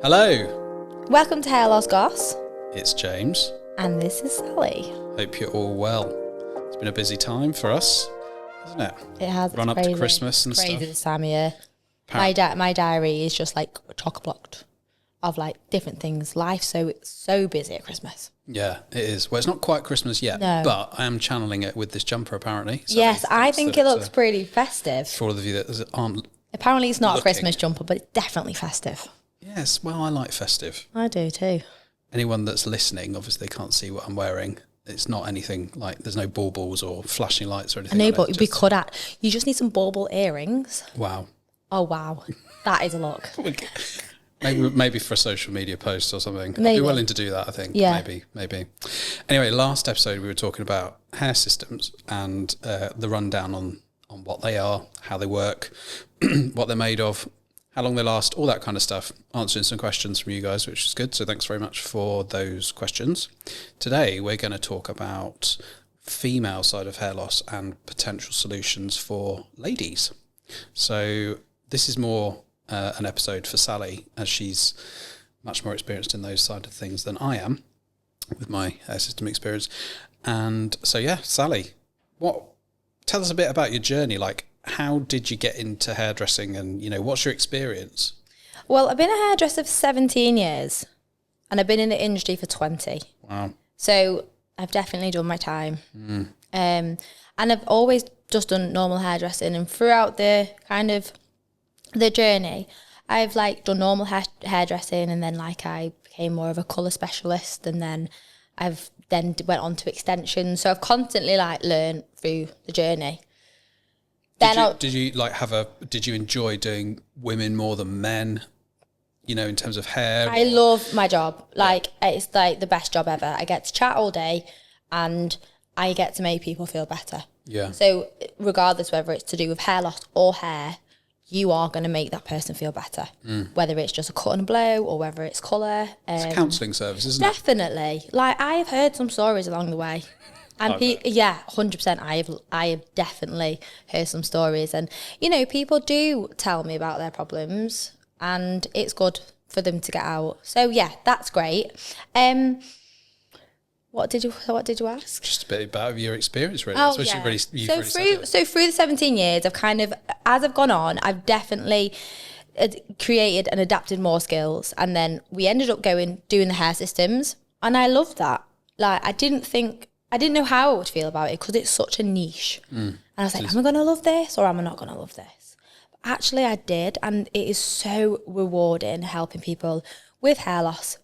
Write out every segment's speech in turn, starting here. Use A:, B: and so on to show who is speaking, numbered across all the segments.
A: Hello,
B: Welcome to Hair Loss Goss,
A: it's James.
B: and this is Sally.
A: Hope you're all well. It's been a busy time for us, hasn't it?
B: It has
A: Run up to Christmas and
B: crazy
A: stuff.
B: this time of year. My diary is just like chock-a-blocked of like different things. Life's so busy at Christmas.
A: Yeah, it is. Well, it's not quite Christmas yet,
B: No.
A: but I am channeling it with this jumper apparently. So
B: Yes, I think
A: that
B: it
A: it's,
B: looks pretty festive.
A: for all of you that aren't.
B: Apparently it's not a
A: looking.
B: Christmas jumper, but it's definitely festive.
A: Yes, well, I like festive.
B: I do too.
A: Anyone that's listening obviously can't see what I'm wearing. It's not anything like, there's no baubles or flashing lights or
B: I
A: anything
B: know,
A: like
B: but
A: that.
B: we could add. You just need some bauble earrings.
A: Wow.
B: Oh, wow. That is a look.
A: Maybe for a social media post or something. I'd
B: Maybe.
A: be willing to do that, I think.
B: Yeah.
A: Maybe. Anyway, last episode we were talking about hair systems and the rundown on what they are, how they work, what they're made of, how long they last, all that kind of stuff. Answering some questions from you guys, which is good. So thanks very much for those questions. Today we're going to talk about female side of hair loss and potential solutions for ladies. So this is more an episode for Sally, as she's much more experienced in those side of things than I am with my hair system experience. And so, yeah, Sally, tell us a bit about your journey. Like, how did you get into hairdressing and, what's your experience?
B: Well, I've been a hairdresser for 17 years and I've been in the industry for 20.
A: Wow.
B: So I've definitely done my time. And I've always just done normal hairdressing, and throughout the kind of the journey, I've like done normal hairdressing, and then like I became more of a colour specialist, and then I've then went on to extensions. So I've constantly like learned through the journey.
A: Did you enjoy doing women more than men? In terms of hair?
B: I love my job. Like, it's like the best job ever. I get to chat all day and I get to make people feel better.
A: Yeah.
B: So regardless whether it's to do with hair loss or hair, you are going to make that person feel better. Whether it's just a cut and blow or whether it's colour.
A: It's a counselling service, isn't it?
B: Definitely. Like, I have heard some stories along the way. And 100%. I have definitely heard some stories, and people do tell me about their problems, and it's good for them to get out. So yeah, that's great. What did you ask?
A: Just a bit about your experience, really.
B: Oh,
A: Especially
B: yeah.
A: really
B: Through the 17 years, I've kind of, as I've gone on, I've definitely created and adapted more skills, and then we ended up doing the hair systems, and I loved that. Like, I didn't know how I would feel about it because it's such a niche. And I was like, am I going to love this or am I not going to love this? But actually, I did, and it is so rewarding helping people with hair loss,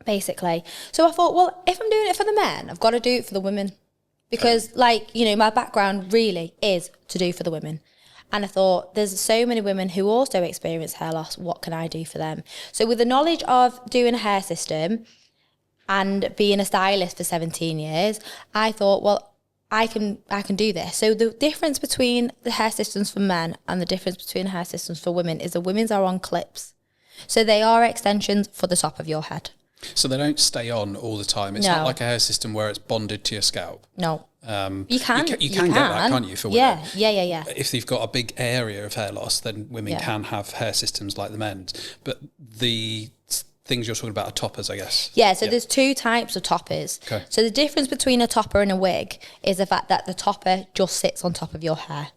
B: basically. So I thought, well, if I'm doing it for the men, I've got to do it for the women, because my background really is to do for the women. And I thought, there's so many women who also experience hair loss. What can I do for them? So with the knowledge of doing a hair system and being a stylist for 17 years, I thought, well, I can do this. So the difference between the hair systems for men and the difference between hair systems for women is the women's are on clips. So they are extensions for the top of your head.
A: So they don't stay on all the time. It's not like a hair system where it's bonded to your scalp.
B: No. You can
A: get that, can't you, for women?
B: Yeah.
A: If you've got a big area of hair loss, then women can have hair systems like the men's. But the things you're talking about are toppers, I guess.
B: Yeah, so there's two types of toppers.
A: Okay.
B: So the difference between a topper and a wig is the fact that the topper just sits on top of your hair.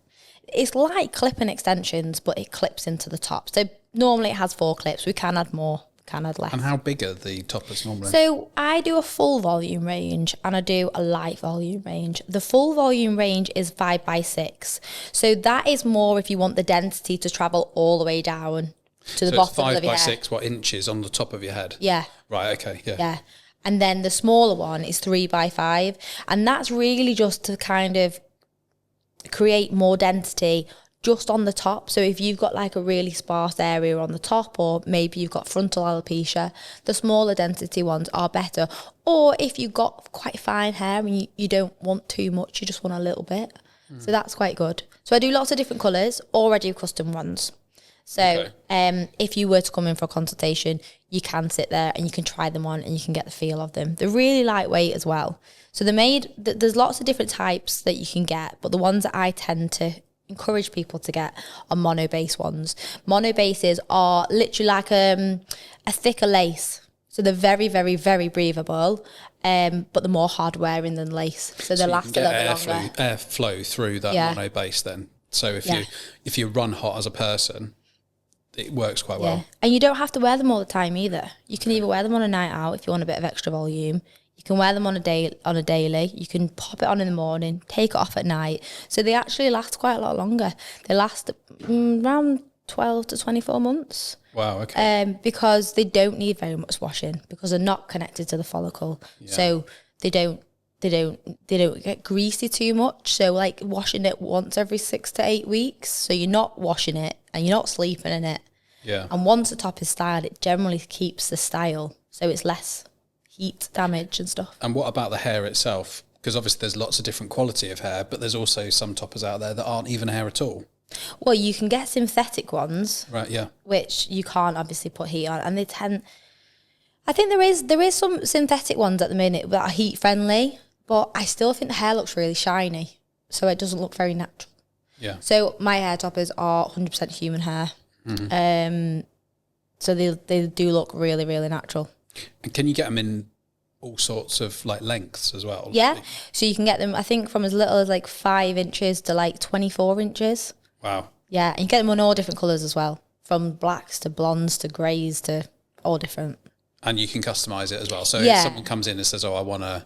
B: It's like clipping extensions, but it clips into the top. So normally it has 4 clips. We can add more, can add less.
A: And how big are the toppers normally?
B: So I do a full volume range and I do a light volume range. The full volume range is 5x6. So that is more if you want the density to travel all the way down to the bottom of your head.
A: 5x6, what, inches on the top of your head?
B: Yeah.
A: Right, okay, yeah.
B: Yeah. And then the smaller one is 3x5. And that's really just to kind of create more density just on the top. So if you've got like a really sparse area on the top, or maybe you've got frontal alopecia, the smaller density ones are better. Or if you've got quite fine hair and you don't want too much, you just want a little bit. So that's quite good. So I do lots of different colours, or I do custom ones. So if you were to come in for a consultation, you can sit there and you can try them on and you can get the feel of them. They're really lightweight as well. So there's lots of different types that you can get, but the ones that I tend to encourage people to get are mono base ones. Mono bases are literally like a thicker lace. So they're very, very, very breathable, but they're more hard wearing than lace. So they last a little bit longer.
A: Airflow through that mono base then. So if you run hot as a person, it works quite well.
B: And you don't have to wear them all the time either. You can either wear them on a night out if you want a bit of extra volume. You can wear them on a daily. You can pop it on in the morning, take it off at night. So they actually last quite a lot longer. They last around 12 to 24 months.
A: Wow, okay.
B: Because they don't need very much washing because they're not connected to the follicle. Yeah. So they don't get greasy too much. So like washing it once every 6 to 8 weeks. So you're not washing it and you're not sleeping in it.
A: Yeah.
B: And once the top is styled, it generally keeps the style. So it's less heat damage and stuff.
A: And what about the hair itself? Because obviously there's lots of different quality of hair, but there's also some toppers out there that aren't even hair at all.
B: Well, you can get synthetic ones.
A: Right, yeah.
B: Which you can't obviously put heat on. And they tend... I think there is some synthetic ones at the minute that are heat friendly, but I still think the hair looks really shiny. So it doesn't look very natural.
A: Yeah.
B: So my hair toppers are 100% human hair. Mm-hmm. So they do look really, really natural.
A: And can you get them in all sorts of like lengths as well?
B: Yeah. So you can get them, I think, from as little as like 5 inches to like 24 inches.
A: Wow.
B: Yeah. And you get them in all different colours as well. From blacks to blondes to greys to all different.
A: And you can customise it as well. So if someone comes in and says, oh, I want a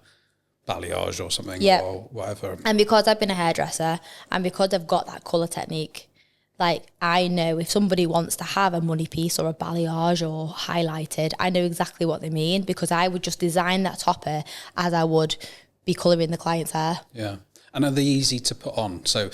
A: balayage or something or whatever.
B: And because I've been a hairdresser and because I've got that colour technique, like I know if somebody wants to have a money piece or a balayage or highlighted, I know exactly what they mean because I would just design that topper as I would be colouring the client's hair.
A: Yeah. And are they easy to put on? So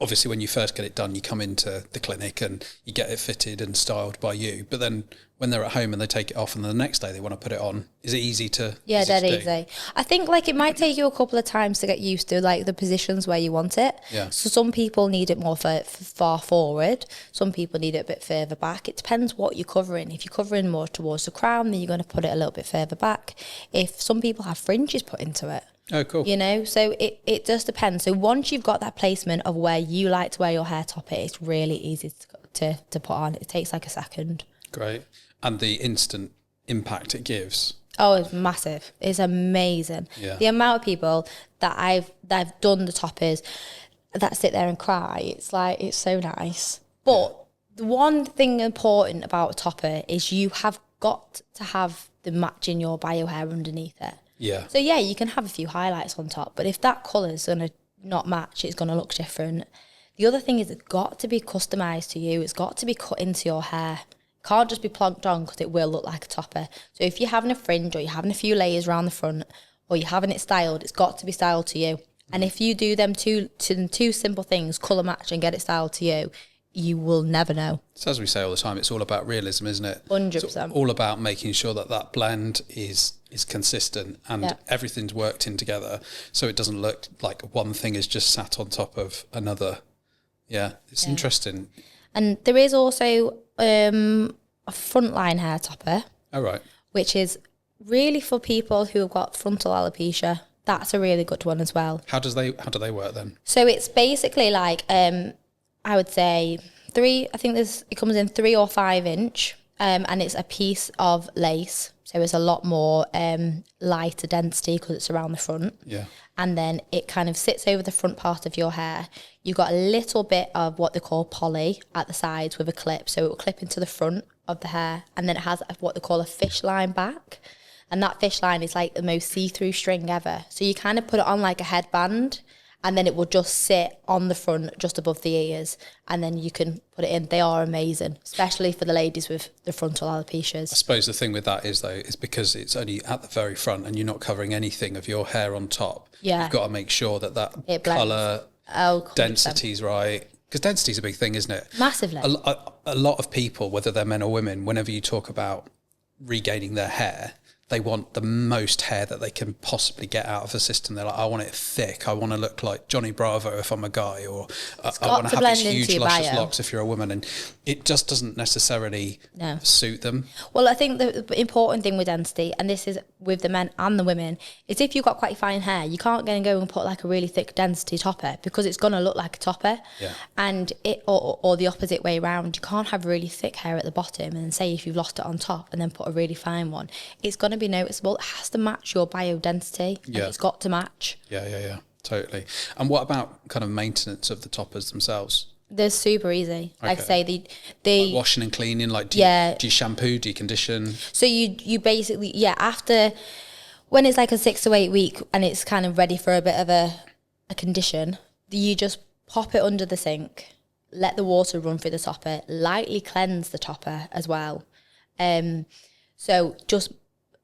A: obviously when you first get it done, you come into the clinic and you get it fitted and styled by you. But then when they're at home and they take it off and the next day they want to put it on, is it easy to
B: Yeah, dead easy. I think like it might take you a couple of times to get used to like the positions where you want it.
A: Yeah.
B: So some people need it more far forward. Some people need it a bit further back. It depends what you're covering. If you're covering more towards the crown, then you're going to put it a little bit further back. If some people have fringes put into it.
A: Oh, cool.
B: You know, so it just depends. So once you've got that placement of where you like to wear your hair topper, it's really easy to put on. It takes like a second.
A: Great. And the instant impact it gives.
B: Oh, it's massive. It's amazing.
A: Yeah.
B: The amount of people that I've done the toppers that sit there and cry, it's like, it's so nice. But the one thing important about a topper is you have got to have the matching your bio hair underneath it.
A: Yeah.
B: So yeah, you can have a few highlights on top, but if that colour's going to not match, it's going to look different. The other thing is it's got to be customised to you. It's got to be cut into your hair. It can't just be plonked on because it will look like a topper. So if you're having a fringe or you're having a few layers around the front or you're having it styled, it's got to be styled to you. And if you do them two simple things, colour match and get it styled to you, you will never know.
A: So as we say all the time, it's all about realism, isn't it?
B: 100%.
A: It's all about making sure that blend is consistent and everything's worked in together so it doesn't look like one thing is just sat on top of another. Yeah, it's interesting.
B: And there is also a frontline hair topper.
A: Oh, right.
B: Which is really for people who have got frontal alopecia. That's a really good one as well.
A: How do they work then?
B: So it's basically like I would say it comes in 3 or 5 inch, and it's a piece of lace. So it's a lot more lighter density because it's around the front.
A: Yeah.
B: And then it kind of sits over the front part of your hair. You've got a little bit of what they call poly at the sides with a clip. So it will clip into the front of the hair. And then it has what they call a fish line back. And that fish line is like the most see-through string ever. So you kind of put it on like a headband and then it will just sit on the front just above the ears. And then you can put it in. They are amazing, especially for the ladies with the frontal alopecias.
A: I suppose the thing with that is, though, is because it's only at the very front and you're not covering anything of your hair on top.
B: Yeah.
A: You've got to make sure that
B: It
A: colour,
B: 100%.
A: density's right. Because density's a big thing, isn't it?
B: Massively.
A: A lot of people, whether they're men or women, whenever you talk about regaining their hair, they want the most hair that they can possibly get out of the system. They're like, I want it thick. I want to look like Johnny Bravo if I'm a guy, or I want to have these huge luscious locks if you're a woman. And it just doesn't necessarily suit them.
B: Well, I think the important thing with density, and this is with the men and the women, is if you've got quite fine hair, you can't go and put like a really thick density topper, because it's going to look like a topper.
A: Yeah.
B: And or the opposite way around, you can't have really thick hair at the bottom and say if you've lost it on top and then put a really fine one, it's going to be noticeable. It has to match your biodensity.
A: Yeah.
B: It's got to match.
A: Yeah, totally. And what about kind of maintenance of the toppers themselves?
B: They're super easy. Okay. Like I say, they
A: like washing and cleaning, like do you shampoo, do you condition?
B: So you basically, after, when it's like a 6 to 8 week and it's kind of ready for a bit of a condition, you just pop it under the sink, let the water run through the topper, lightly cleanse the topper as well. So just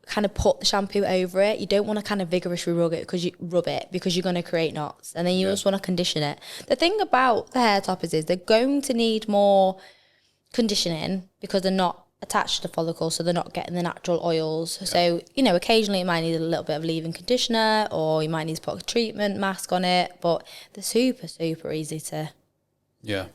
B: kind of put the shampoo over it. You don't want to kind of vigorously rub it because you're going to create knots, and then you just want to condition it. The thing about the hair toppers is they're going to need more conditioning because they're not attached to the follicle, so they're not getting the natural oils. Yeah. So, occasionally it might need a little bit of leave-in conditioner, or you might need to put a treatment mask on it, but they're super, super easy to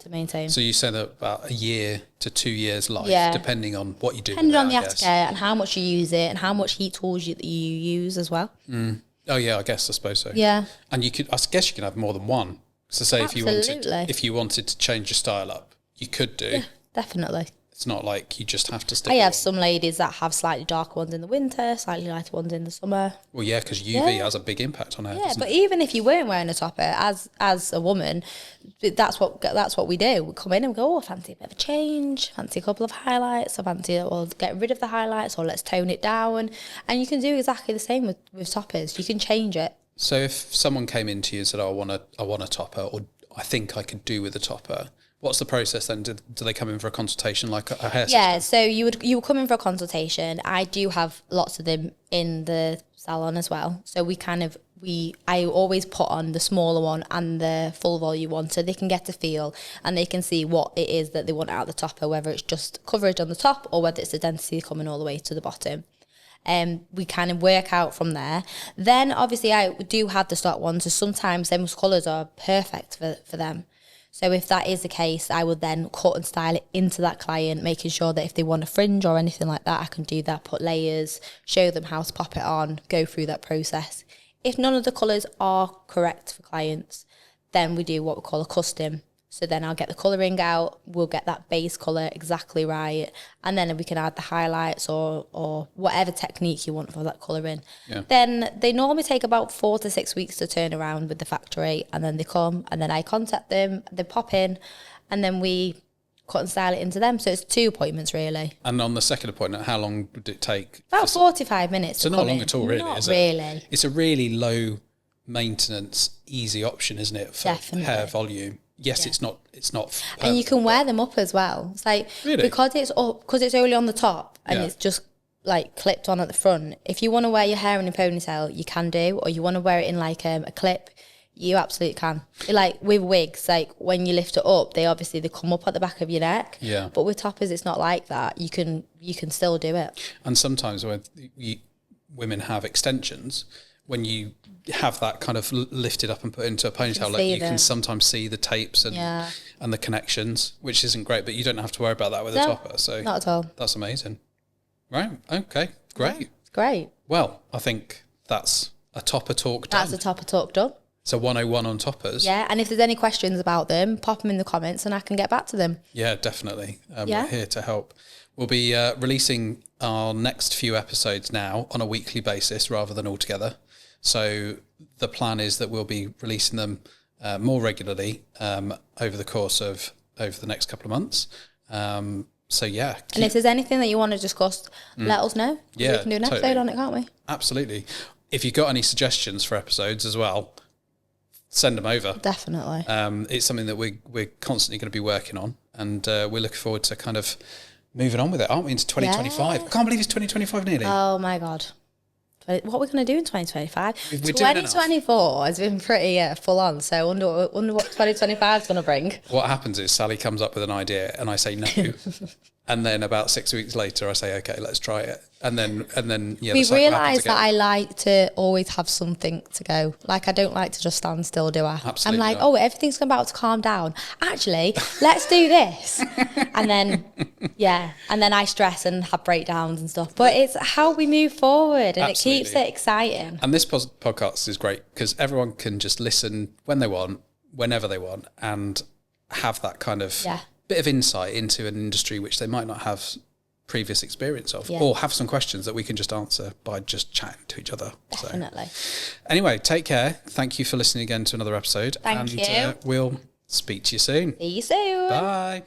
B: maintain.
A: So you say that about 1 year to 2 years life, depending on what you do.
B: Depending on the aftercare and how much you use it and how much heat tools you use as well.
A: Mm. Oh yeah, I suppose so.
B: Yeah.
A: And I guess you can have more than one. So say if you wanted to change your style up, you could do.
B: Yeah, definitely.
A: It's not like you just have to stick.
B: I have some ladies that have slightly darker ones in the winter, slightly lighter ones in the summer.
A: Well, yeah, because UV has a big impact on hair.
B: Yeah, but even if you weren't wearing a topper, as a woman, that's what we do. We come in and we go, fancy a bit of a change, fancy a couple of highlights, or fancy get rid of the highlights, or let's tone it down. And you can do exactly the same with toppers. You can change it. So
A: if someone came into you and said, I want a topper, or I think I could do with a topper, what's the process then? Do they come in for a consultation like a hair system?
B: Yeah, so you would come in for a consultation. I do have lots of them in the salon as well. So I always put on the smaller one and the full volume one, so they can get a feel and they can see what it is that they want out of the topper, whether it's just coverage on the top or whether it's the density coming all the way to the bottom. We kind of work out from there. Then obviously I do have the stock ones, so sometimes those colours are perfect for them. So if that is the case, I would then cut and style it into that client, making sure that if they want a fringe or anything like that, I can do that, put layers, show them how to pop it on, go through that process. If none of the colours are correct for clients, then we do what we call a custom. So then I'll get the colouring out, we'll get that base colour exactly right, and then we can add the highlights or whatever technique you want for that colouring. Yeah. Then they normally take about 4 to 6 weeks to turn around with the factory, and then they come, and then I contact them, they pop in, and then we cut and style it into them. So it's 2 appointments really. And on the second appointment, how long would it take? About 45 minutes. So not long at all really, is it? Not really. It's a really low maintenance, easy option, isn't it, for hair volume? Yes, it's not. And you can wear them up as well. It's like because it's only on the top and it's just like clipped on at the front. If you want to wear your hair in a ponytail, you can do, or you want to wear it in like a clip, you absolutely can. Like with wigs, like when you lift it up, they come up at the back of your neck. Yeah. But with toppers, it's not like that. You can still do it. And sometimes when women have extensions, when you have that kind of lifted up and put into a ponytail, like you can sometimes see the tapes and the connections, which isn't great, but you don't have to worry about that with a topper. So not at all. That's amazing. Right. Okay. Great. Yeah, great. Well, I think that's a topper talk done. That's a topper talk done. So 101 on toppers. Yeah, and if there's any questions about them, pop them in the comments and I can get back to them. Yeah, definitely. We're here to help. We'll be releasing our next few episodes now on a weekly basis rather than all together. So the plan is that we'll be releasing them more regularly over the course of the next couple of months. So yeah. And if there's anything that you want to discuss, let us know. Yeah, we can do an episode on it, can't we? Absolutely. If you've got any suggestions for episodes as well, send them over. Definitely. It's something that we're constantly going to be working on, and we're looking forward to kind of moving on with it, aren't we, into 2025? Yeah. I can't believe it's 2025 nearly. Oh my God. What are we going to do in 2025? 2024 has been pretty full on, so I wonder what 2025 is going to bring. What happens is Sally comes up with an idea and I say no. And then about 6 weeks later I say, okay, let's try it.
A: And then yeah,
B: We
A: the cycle happens
B: realised that
A: again.
B: I like to always have something to go. Like, I don't like to just stand still, do I?
A: Absolutely
B: I'm like,
A: not.
B: oh, everything's about to calm down. Actually, let's do this. And then, yeah, and then I stress and have breakdowns and stuff. But it's how we move forward, and it keeps
A: Absolutely.
B: it exciting.
A: And this podcast is great because everyone can just listen when they want, whenever they want, and have that kind of
B: Yeah.
A: bit of insight into an industry which they might not have previous experience of,
B: Yeah.
A: or have some questions that we can just answer by just chatting to each other. So
B: Definitely.
A: anyway, take care. Thank you for listening again to another episode.
B: Thank
A: and
B: you.
A: We'll speak to you soon.
B: See you soon.
A: Bye.